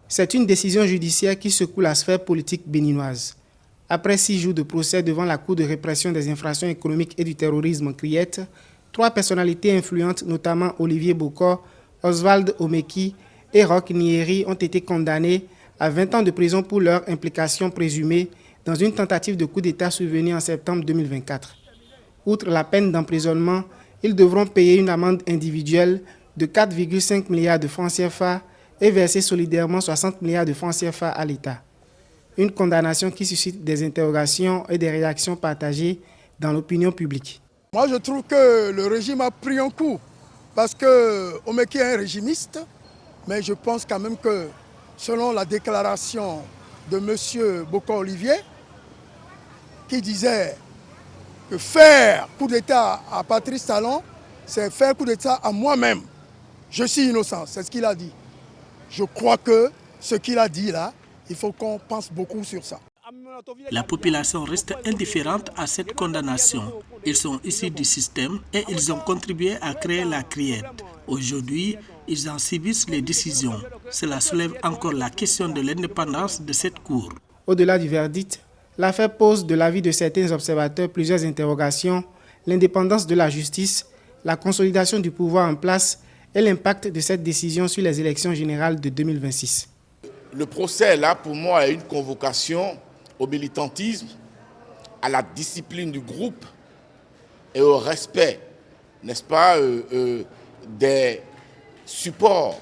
C'est une décision judiciaire qui secoue la sphère politique béninoise. Après 6 jours de procès devant la Cour de répression des infractions économiques et du terrorisme CRIET, 3 personnalités influentes, notamment Olivier Bokor, Oswald Omeki et Roch Nyeri, ont été condamnés à 20 ans de prison pour leur implication présumée dans une tentative de coup d'État survenue en septembre 2024. Outre la peine d'emprisonnement, ils devront payer une amende individuelle de 4,5 milliards de francs CFA et verser solidairement 60 milliards de francs CFA à l'État. Une condamnation qui suscite des interrogations et des réactions partagées dans l'opinion publique. Moi, je trouve que le régime a pris un coup parce que Omeki est un régimiste, mais je pense quand même que selon la déclaration de M. Bokor Olivier, qui disait que faire coup d'État à Patrice Talon, c'est faire coup d'État à moi-même. Je suis innocent, c'est ce qu'il a dit. Je crois que ce qu'il a dit là, il faut qu'on pense beaucoup sur ça. La population reste indifférente à cette condamnation. Ils sont issus du système et ils ont contribué à créer la CRIET. Aujourd'hui, ils en subissent les décisions. Cela soulève encore la question de l'indépendance de cette Cour. Au-delà du verdict, l'affaire pose de l'avis de certains observateurs plusieurs interrogations, l'indépendance de la justice, la consolidation du pouvoir en place et l'impact de cette décision sur les élections générales de 2026. Le procès, là, pour moi, est une convocation au militantisme, à la discipline du groupe et au respect, n'est-ce pas, des supports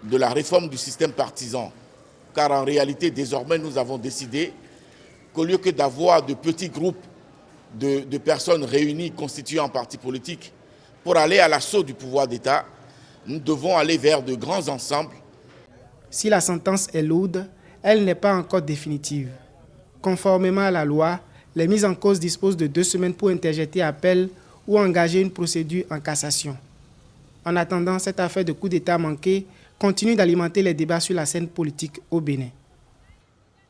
de la réforme du système partisan. Car en réalité, désormais, nous avons décidé qu'au lieu que d'avoir de petits groupes de personnes réunies, constituées en partis politiques, pour aller à l'assaut du pouvoir d'État, nous devons aller vers de grands ensembles. Si la sentence est lourde, elle n'est pas encore définitive. Conformément à la loi, les mises en cause disposent de 2 semaines pour interjeter appel ou engager une procédure en cassation. En attendant, cette affaire de coup d'État manqué continue d'alimenter les débats sur la scène politique au Bénin.